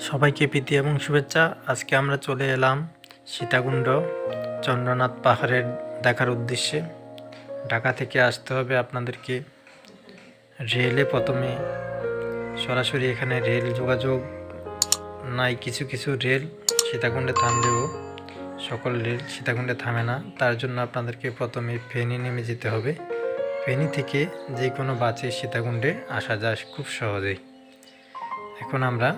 সবাইকে প্রীতি এবং শুভেচ্ছা। আজকে আমরা চলে এলাম সীতাকুণ্ড চন্দ্রনাথ পাহাড়ের দেখার উদ্দেশ্যে। ঢাকা থেকে আসতে হবে আপনাদেরকে রেলে। প্রথমে সরাসরি এখানে রেল যোগাযোগ নাই। কিছু কিছু রেল সীতাকুণ্ডে থামলেও সকল রেল সীতাকুণ্ডে থামে না। তার জন্য আপনাদেরকে প্রথমে ফেনী নেমে যেতে হবে। ফেনী থেকে যে কোনো বাসে সীতাকুণ্ডে আসা যায় খুব সহজেই। এখন আমরা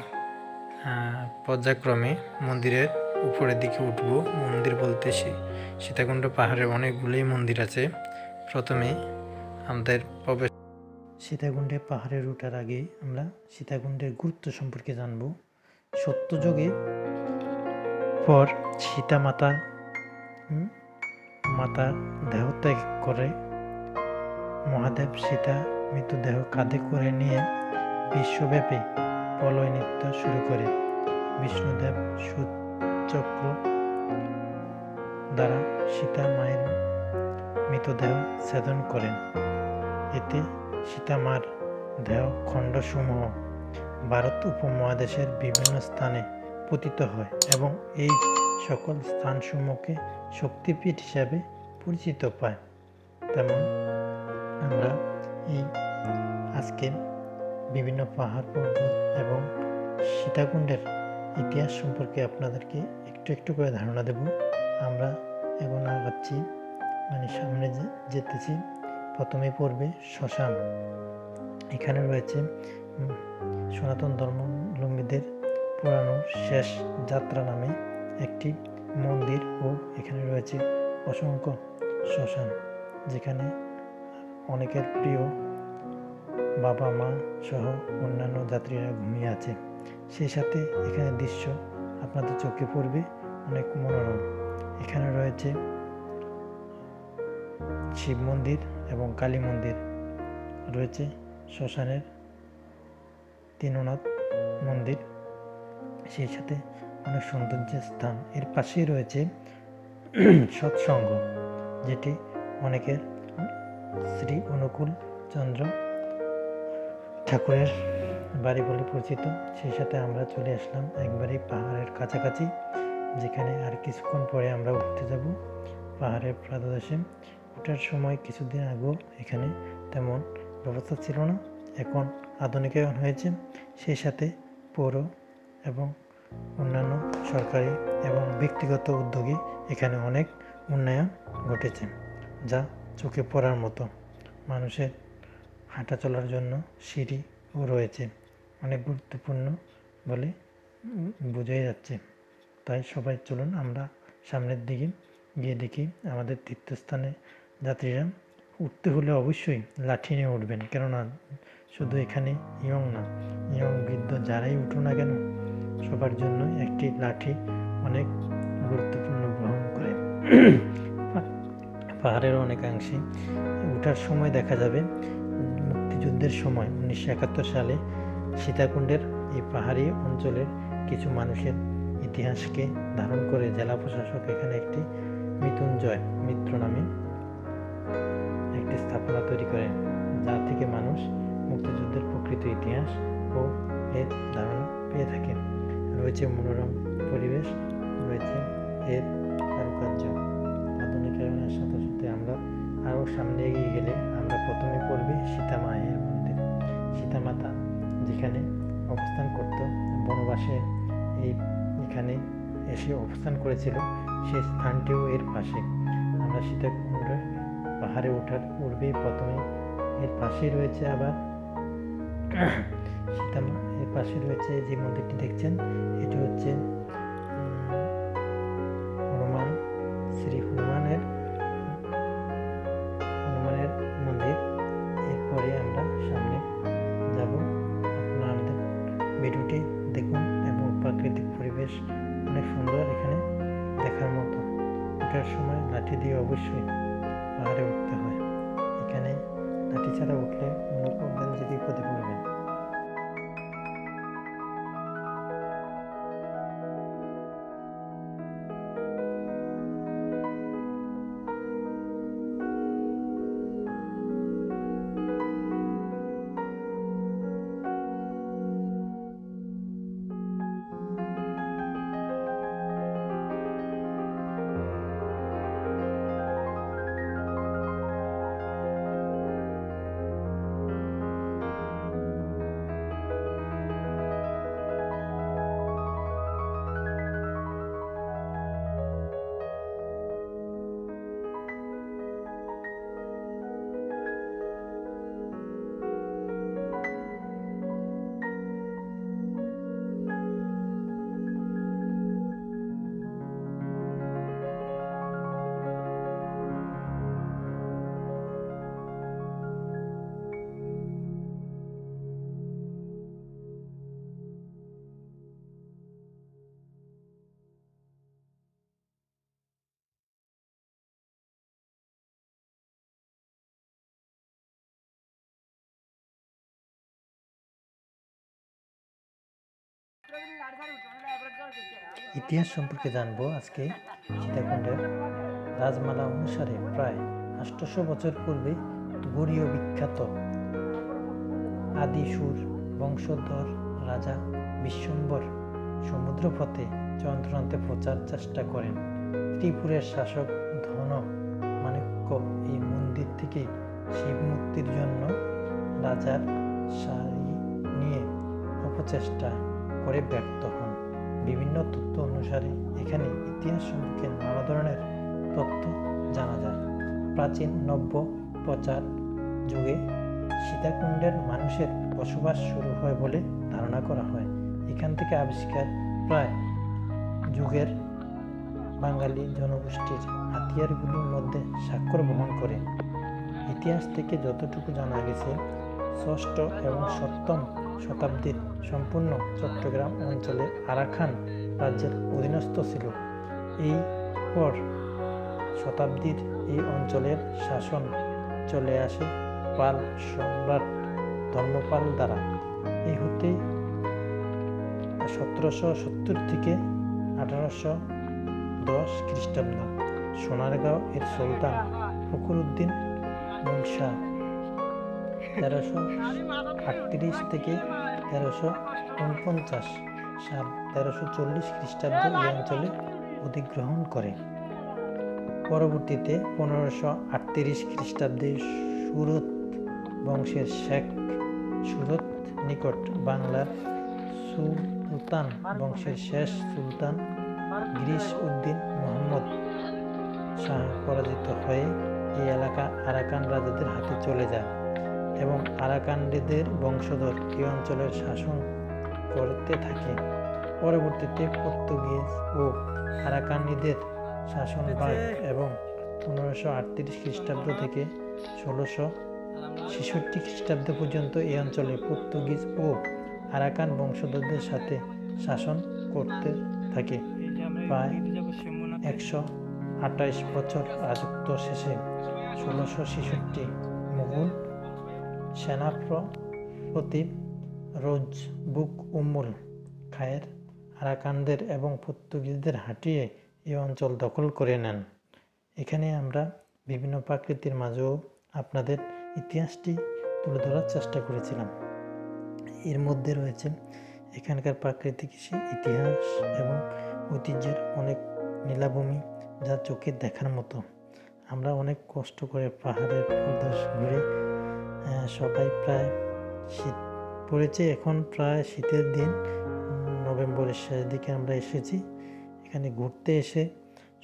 পর্যায়ক্রমে মন্দিরের উপরের দিকে উঠব। মন্দির বলতে সীতাকুণ্ড পাহাড়ে অনেকগুলোই মন্দির আছে। প্রথমে আমাদের প্রবেশ সীতাকুণ্ডে পাহাড়ে ওঠার আগে আমরা সীতাকুণ্ডের গুরুত্ব সম্পর্কে জানব। সত্যযুগে পর সীতা মাতা দেহত্যাগ করে মহাদেব সীতা মৃতদেহ কাঁধে করে নিয়ে বিশ্বব্যাপী প্রলয় নৃত্য শুরু করে। বিষ্ণুদেব সূচক্র দ্বারা সীতা মায়ের মৃতদেহ ছেদন করেন। এতে সীতা মার দেহ খণ্ডসমূহ ভারত উপমহাদেশের বিভিন্ন স্থানে পতিত হয় এবং এই সকল স্থানসমূহকে শক্তিপীঠ হিসাবে পরিচিত পায়। তেমন আমরা এই আজকে বিভিন্ন পাহাড় পর্বত এবং সীতাকুণ্ডের ইতিহাস সম্পর্কে আপনাদেরকে একটু একটু করে ধারণা দেব। আমরা এখন আগাচ্ছি, সামনে যেতেছি। প্রথমে পড়বে শ্মশান। এখানে রয়েছে সনাতন ধর্মাবলম্বীদের পুরানো শেষ যাত্রা নামে একটি মন্দির ও এখানে রয়েছে অসংখ্য শ্মশান, যেখানে অনেকের প্রিয় বাবা মা সহ অন্যান্য যাত্রীরা ঘুমিয়ে আছে। সেই সাথে এখানে দৃশ্য আপনাদের চোখে পড়বে অনেক মনোরম। এখানে রয়েছে শিব মন্দির এবং কালী মন্দির, রয়েছে শ্মশানের দীননাথ মন্দির, সেই সাথে অনেক সৌন্দর্যের স্থান। এর পাশেই রয়েছে সৎসঙ্গ, যেটি অনেকের শ্রী অনুকূল চন্দ্র ঠাকুরের বাড়ি বলে পরিচিত। সেই সাথে আমরা চলে আসলাম একবারেই পাহাড়ের কাছাকাছি, যেখানে আর কিছুক্ষণ পরে আমরা উঠতে যাব পাহাড়ের পাদদেশে। ওঠার সময় কিছুদিন আগেও এখানে তেমন ব্যবস্থা ছিল না, এখন আধুনিকায়ন হয়েছে। সেই সাথে পৌর এবং অন্যান্য সরকারি এবং ব্যক্তিগত উদ্যোগে এখানে অনেক উন্নয়ন ঘটেছে, যা চোখে পড়ার মতো। মানুষের হাঁটা চলার জন্য সিঁড়িও রয়েছে, অনেক গুরুত্বপূর্ণ বলে বোঝাই যাচ্ছে। তাই সবাই চলুন আমরা সামনের দিকে গিয়ে দেখি। আমাদের তীর্থস্থানে যাত্রীরা উঠতে হলে অবশ্যই লাঠি নিয়ে উঠবেন, কেননা শুধু এখানে ইয়ং না, ইয়ং বৃদ্ধ যারাই উঠুন না কেন, সবার জন্য একটি লাঠি অনেক গুরুত্বপূর্ণ বহন করে। পাহাড়ের অনেকাংশে ওঠার সময় দেখা যাবে মুক্তিযুদ্ধের সময় 1971 সালে সীতাকুণ্ডের এই পাহাড়ি অঞ্চলের কিছু মানুষের ইতিহাসকে ধারণ করে জেলা প্রশাসক এখানে একটি মৃত্যুঞ্জয় মিত্র নামে একটি স্থাপনা তৈরি করেন, যা থেকে মানুষ মুক্তিযুদ্ধের প্রকৃত ইতিহাস ও এর ধারণা পেয়ে থাকেন। রয়েছে মনোরম পরিবেশ, রয়েছে এর কারুকার্য। আধুনিকায়নের সাথে সাথে আমরা আরও সামনে এগিয়ে গেলে আমরা প্রথমে পড়বে সীতা মায়ের মন্দির। সীতা মাতা যেখানে অবস্থান করত, বনবাসে এখানে এসে অবস্থান করেছিল, সেই স্থানটিও এর পাশে। আমরা সীতাকুণ্ডের পাহাড়ে ওঠার পূর্বেই প্রথমে এর পাশেই রয়েছে আবার এর পাশে রয়েছে যে মন্দিরটি দেখছেন, এটি হচ্ছে হনুমান, শ্রী হনুমানের মন্দির। এরপরে আমরা সামনে যাব। আপনারা আমাদের ভিডিওটি দেখুন এবং প্রাকৃতিক পরিবেশ অনেক সুন্দর, এখানে দেখার মতো। ওঠার সময় লাঠি দিয়ে অবশ্যই পাহাড়ে উঠতে হয়, এখানে লাঠি ছাড়া উঠলে মনে করবেন যে বিপদে পড়বেন। ইতিহাস সম্পর্কে জানবো আজকে। সীতাকুণ্ডের রাজমালা অনুসারে প্রায় 800 বছর পূর্বে গৌড়ীয় বিখ্যাত আদিসুর বংশধর রাজা বিশ্বম্বর সমুদ্রপথে চন্দ্রনাথে পৌঁছার চেষ্টা করেন। ত্রিপুরের শাসক ধন মাণিক্য এই মন্দির থেকে শিবমূর্তির জন্য রাজার সারি নিয়ে অপচেষ্টা করে ব্যর্থ হন। বিভিন্ন তথ্য অনুসারে এখানে ইতিহাস সম্পর্কে নানা ধরনের তথ্য জানা যায়। প্রাচীন নব্য প্রচার যুগে সীতাকুণ্ডের মানুষের বসবাস শুরু হয় বলে ধারণা করা হয়। এখান থেকে আবিষ্কার প্রায় যুগের বাঙালি জনগোষ্ঠীর হাতিয়ারগুলোর মধ্যে স্বাক্ষর বহন করে। ইতিহাস থেকে যতটুকু জানা গেছে, 6ষ্ঠ এবং 7ম শতাব্দীর সম্পূর্ণ চট্টগ্রাম অঞ্চলে আরাকান রাজ্যের অধীনস্থ ছিল। এই পর শতাব্দীর এই অঞ্চলের শাসন চলে আসে পাল সম্রাট ধর্মপাল দ্বারা। এই হতে 1770 থেকে 1810 খ্রিস্টাব্দ সোনারগাঁও এর সুলতান ফখরুদ্দিন মুন্সা 1338 থেকে 1349 সাল 1340 খ্রিস্টাব্দে এই অঞ্চলে অধিগ্রহণ করে। পরবর্তীতে 1538 খ্রিস্টাব্দে সুরত বংশের শেখ সুরত নিকট বাংলার সুলতান বংশের শেষ সুলতান গিরিশ উদ্দিন মোহাম্মদ শাহ পরাজিত হয়ে এই এলাকা আরাকান রাজাদের হাতে চলে যায় এবং আরাকানদের বংশধর এই অঞ্চলের শাসন করতে থাকে। পরবর্তীতে পর্তুগিজ ও আরাকানিদের শাসন বাড়ে এবং 1538 খ্রিস্টাব্দ থেকে 1666 খ্রিস্টাব্দ পর্যন্ত এই অঞ্চলে পর্তুগিজ ও আরাকান বংশধরদের সাথে শাসন করতে থাকে। প্রায় 128 বছর রাজত্ব শেষে 1666 মুঘল সেনাপতি রোজ বুক উম্মুল খায়ের আরাকানদের এবং পর্তুগিজদের হাঁটিয়ে এই অঞ্চল দখল করে নেন। এখানে আমরা বিভিন্ন প্রাকৃতির মাঝেও আপনাদের ইতিহাসটি তুলে ধরার চেষ্টা করেছিলাম। এর মধ্যে রয়েছে এখানকার প্রাকৃতিক ইতিহাস এবং ঐতিহ্যের অনেক নীলাভূমি, যা চোখে দেখার মতো। আমরা অনেক কষ্ট করে পাহাড়ের প্রদেশ ঘুরে সবাই প্রায় শীত পড়েছে, এখন প্রায় শীতের দিন, নভেম্বরের শেষ দিকে আমরা এসেছি। এখানে ঘুরতে এসে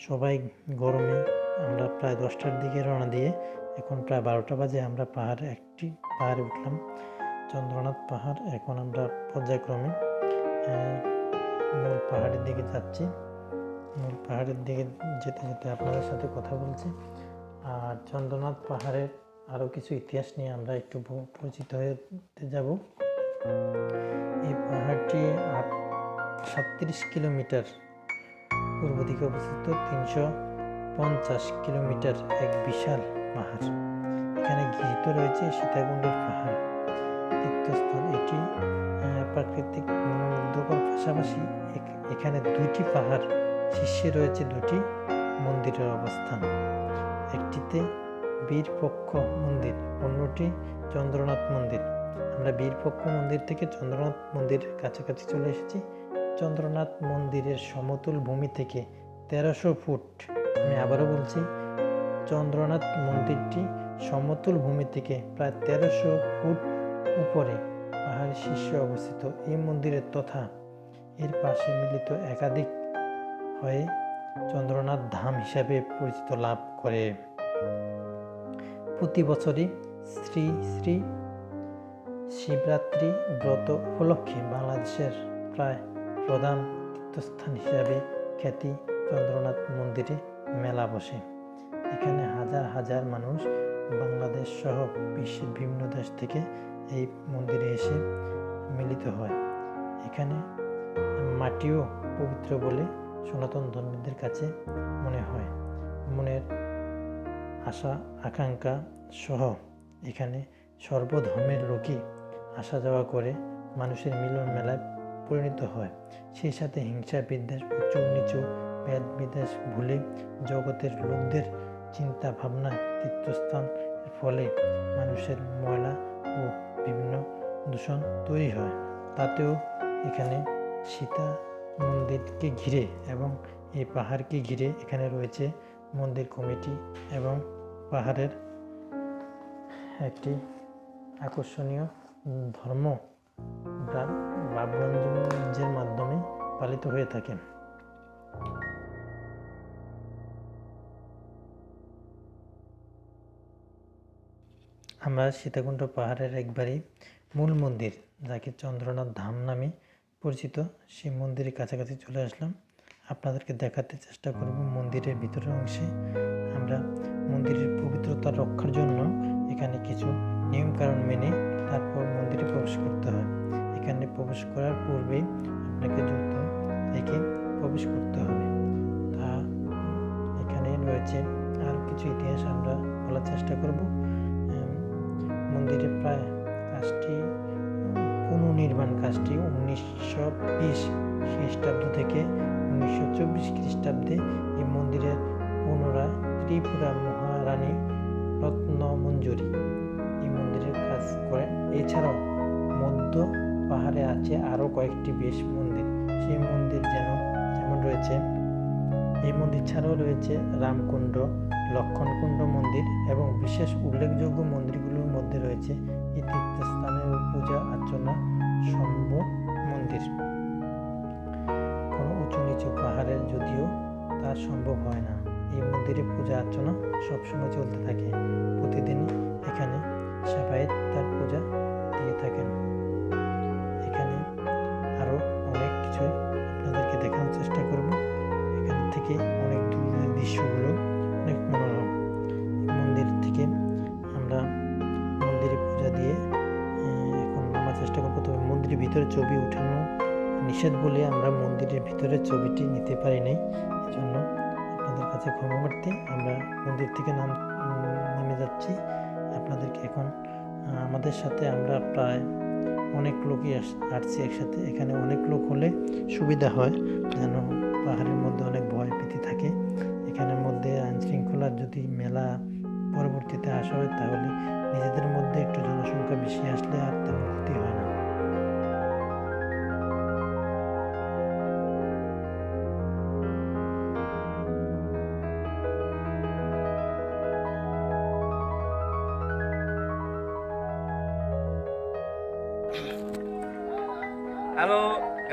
সবাই গরমে আমরা প্রায় 10টার দিকে রওনা দিয়ে এখন প্রায় 12টা বাজে আমরা একটি পাহাড়ে উঠলাম, চন্দ্রনাথ পাহাড়। এখন আমরা পর্যায়ক্রমে মূল পাহাড়ের দিকে যাচ্ছি। মূল পাহাড়ের দিকে যেতে যেতে আপনাদের সাথে কথা বলছি। আর চন্দ্রনাথ পাহাড়ের আরও কিছু ইতিহাস নিয়ে আমরা একটু পরিচিত হতে যাব। এই পাহাড়টি 37 কিলোমিটার পূর্ব দিকে অবস্থিত, 350 কিলোমিটার এক বিশাল পাহাড়। এখানে ঘিরিত রয়েছে সীতাকুণ্ডের পাহাড় তীর্থস্থান। এটি প্রাকৃতিক মনোমুগ্ধকর, পাশাপাশি এখানে 2টি পাহাড় শীর্ষে রয়েছে 2টি মন্দিরের অবস্থান। একটিতে বীরপক্ষ মন্দির, অন্যটি চন্দ্রনাথ মন্দির। আমরা বীরপক্ষ মন্দির থেকে চন্দ্রনাথ মন্দিরের কাছাকাছি চলে এসেছি। চন্দ্রনাথ মন্দিরের সমতল ভূমি থেকে 1300 ফুট, আমি আবারও বলছি, চন্দ্রনাথ মন্দিরটি সমতল ভূমি থেকে প্রায় 1300 ফুট উপরে পাহাড়ের শীর্ষে অবস্থিত। এই মন্দিরের তথা এর পাশে মিলিত একাধিক হয়ে চন্দ্রনাথ ধাম হিসাবে পরিচিত লাভ করে। প্রতি বছরই শ্রী শ্রী শিবরাত্রি ব্রত উপলক্ষে বাংলাদেশের প্রায় প্রধান তীর্থস্থান হিসাবে খ্যাতি চন্দ্রনাথ মন্দিরে মেলা বসে। এখানে হাজার হাজার মানুষ বাংলাদেশ সহ বিশ্বের বিভিন্ন দেশ থেকে এই মন্দিরে এসে মিলিত হয়। এখানে মাটিও পবিত্র বলে সনাতন ধর্মীদের কাছে মনে হয়। মনের আশা আকাঙ্ক্ষা সহ এখানে সর্বধর্মের লোকই আসা যাওয়া করে মানুষের মিলন মেলায় পরিণত হয়। সেই সাথে হিংসা বিদ্বেষ, উঁচু নিচু, ভেদ বিদ্বেষ ভুলে জগতের লোকদের চিন্তা ভাবনা তীর্থস্থান এর ফলে মানুষের ময়লা ও বিভিন্ন দূষণ তৈরি হয়। তাতেও এখানে সীতা মন্দিরকে ঘিরে এবং এই পাহাড়কে ঘিরে এখানে রয়েছে মন্দির কমিটি এবং পাহাড়ের একটি আকর্ষণীয় ধর্ম বাবগঞ্জের মাধ্যমে পালিত হয়ে থাকে। আমরা সীতাকুণ্ড পাহাড়ের একবারই মূল মন্দির, যাকে চন্দ্রনাথ ধাম নামে পরিচিত, সেই মন্দিরের কাছাকাছি চলে আসলাম। আপনাদেরকে দেখাতে চেষ্টা করব মন্দিরের ভিতরের অংশে। আমরা মন্দিরের পবিত্রতা রক্ষার জন্য এখানে কিছু নিয়মকানুন মেনে তারপর মন্দিরে প্রবেশ করতে হয়। এখানে প্রবেশ করার পূর্বেই আপনাকে জুতো রেখে প্রবেশ করতে হবে। তা এখানে রয়েছে আর কিছু ইতিহাস আমরা বলার চেষ্টা করব। মন্দিরের প্রায় কাজটি পুনর্নির্মাণ কাজটি 1920 খ্রিস্টাব্দ থেকে 1924 খ্রিস্টাব্দে এই মন্দিরের পুনরায় ত্রিপুরা মহারানী রত্নমঞ্জুরি এই মন্দিরের কাজ করেন। এছাড়াও মধ্য পাহাড়ে আছে আরও কয়েকটি বেশ মন্দির। সেই মন্দির যেমন রয়েছে, এই মন্দির ছাড়াও রয়েছে রামকুণ্ড, লক্ষণকুণ্ড মন্দির এবং বিশেষ উল্লেখযোগ্য মন্দিরগুলোর মধ্যে রয়েছে এই তীর্থস্থানের পূজা অর্চনা শম্ভ মন্দির। কোনো উঁচু নিচু পাহাড়ের যদিও তা সম্ভব হয় না, এই মন্দিরে পূজা অর্চনা সবসময় চলতে থাকে। প্রতিদিনই এখানে সেবায়েত তার পূজা দিয়ে থাকেন। এখানে আরও অনেক কিছুই আপনাদেরকে দেখানোর চেষ্টা করব। এখান থেকে অনেক দূরের দৃশ্যগুলো অনেক মনোরম। মন্দির থেকে আমরা মন্দিরে পূজা দিয়ে এখন নামার চেষ্টা করবো। তবে মন্দিরের ভিতরে ছবি ওঠানো নিষেধ বলে আমরা মন্দিরের ভিতরে ছবিটি নিতে পারি নাই। এই জন্য আপনাদের কাছে ক্ষমা প্রার্থী। আমরা মন্দির থেকে নেমে যাচ্ছি। আপনাদেরকে এখন আমাদের সাথে আমরা প্রায় অনেক লোকই আসছি একসাথে। এখানে অনেক লোক হলে সুবিধা হয়, যেন পাহাড়ের মধ্যে অনেক ভয় ভীতি থাকে। এখানের মধ্যে আইনশৃঙ্খলার যদি মেলা পরবর্তীতে আসা হয় তাহলে নিজেদের মধ্যে একটু জনসংখ্যা বেশি আসলে আর তেমন ক্ষতি হয় না। হ্যালো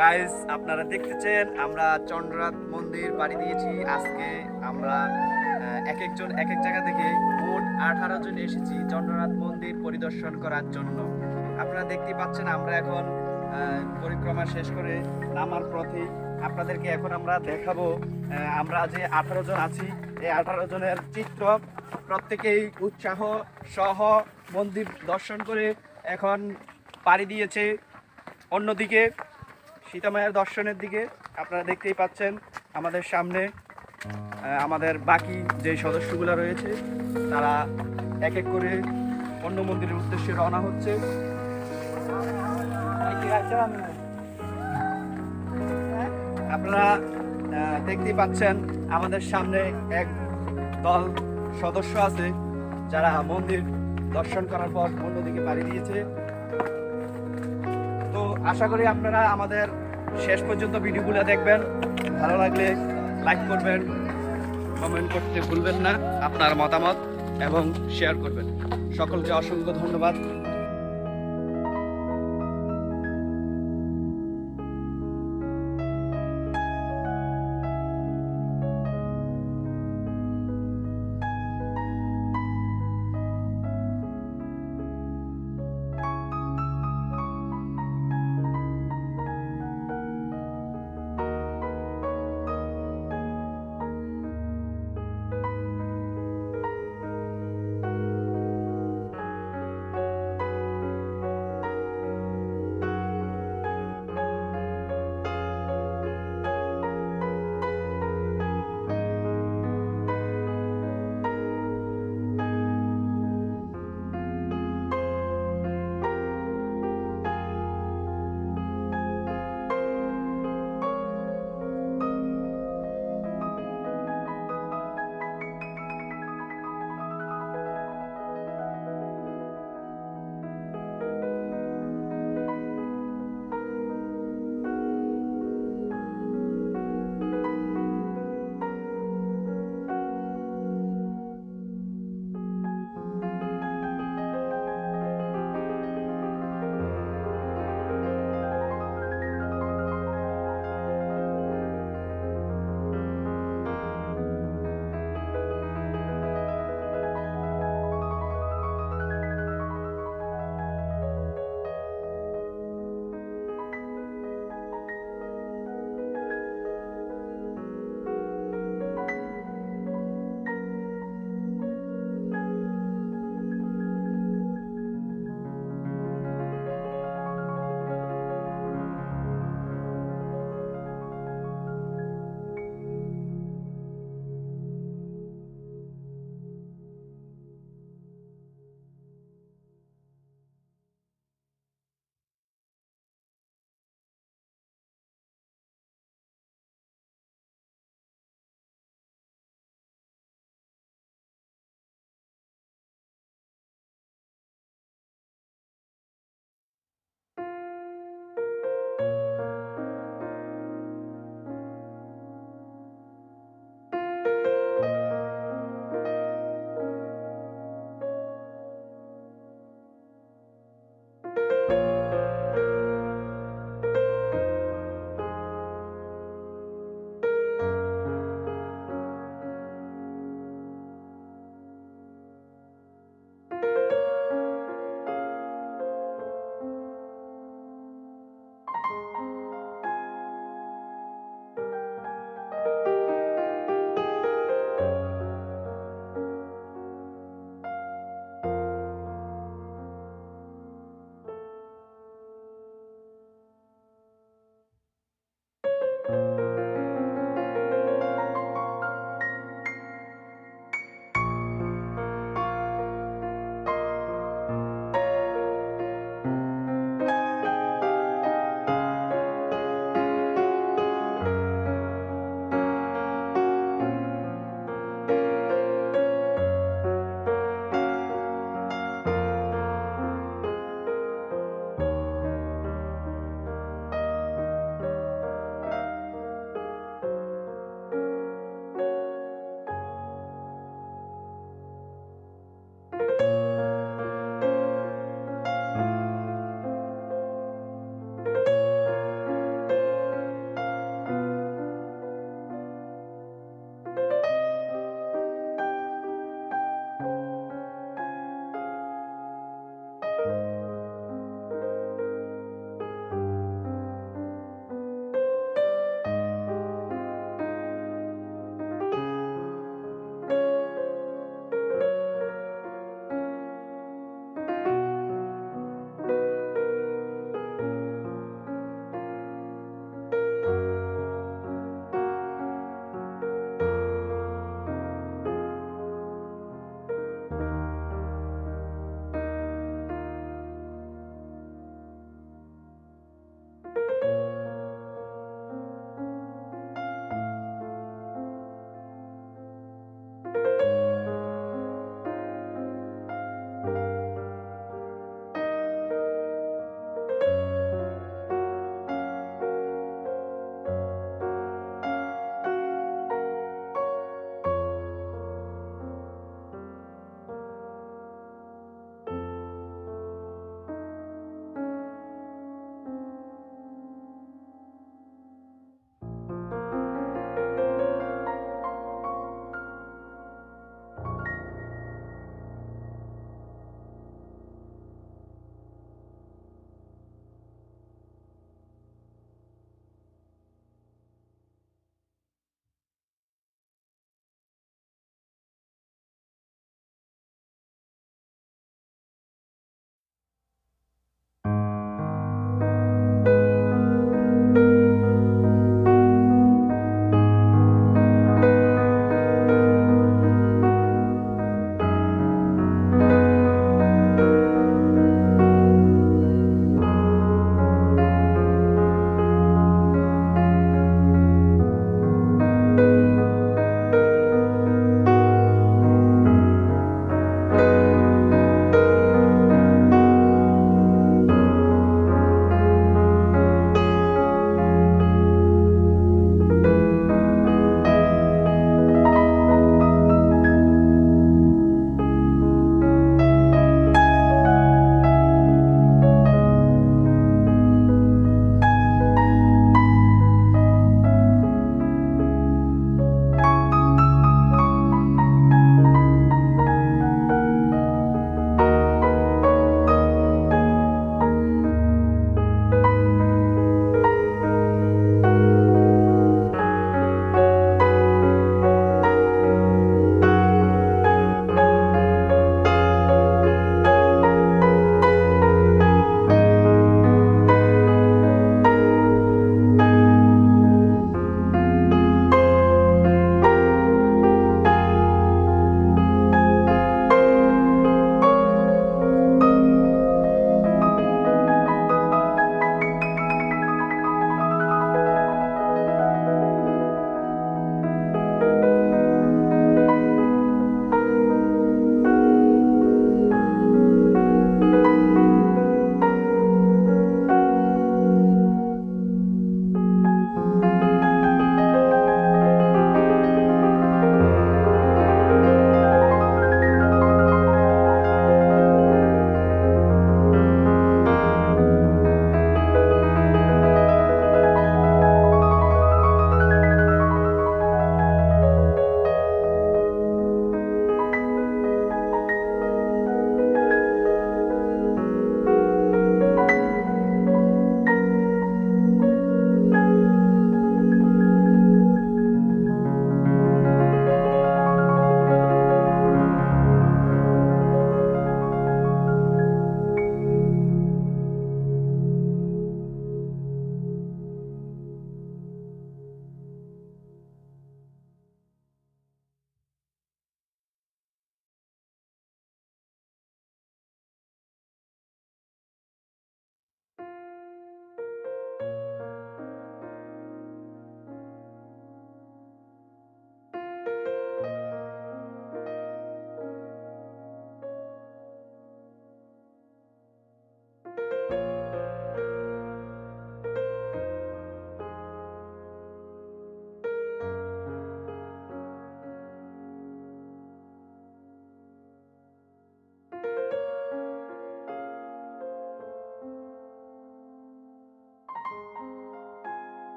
গাইস, আপনারা দেখতেছেন আমরা চন্দ্রনাথ মন্দির পাড়ি দিয়েছি। আজকে আমরা এক এক জায়গা থেকে মোট 18 জন এসেছি চন্দ্রনাথ মন্দির পরিদর্শন করার জন্য। আপনারা দেখতে পাচ্ছেন আমরা এখন পরিক্রমা শেষ করে নামার পথে। আপনাদেরকে এখন আমরা দেখাবো আমরা যে 18 জন আছি, এই 18 জনের চিত্র। প্রত্যেকেই উৎসাহ সহ মন্দির দর্শন করে এখন পাড়ি দিয়েছে অন্যদিকে সীতামায়ের দর্শনের দিকে। আপনারা দেখতেই পাচ্ছেন আমাদের সামনে আমাদের বাকি যে সদস্যগুলো রয়েছে তারা এক এক করে অন্য মন্দিরের উদ্দেশ্যে রওনা হচ্ছে। আপনারা দেখতেই পাচ্ছেন আমাদের সামনে এক দল সদস্য আছে যারা মন্দির দর্শন করার পর অন্যদিকে পাড়ি দিয়েছে। তো আশা করি আপনারা আমাদের শেষ পর্যন্ত ভিডিওগুলো দেখবেন। ভালো লাগলে লাইক করবেন, কমেন্ট করতে ভুলবেন না আপনার মতামত এবং শেয়ার করবেন। সকলকে অসংখ্য ধন্যবাদ।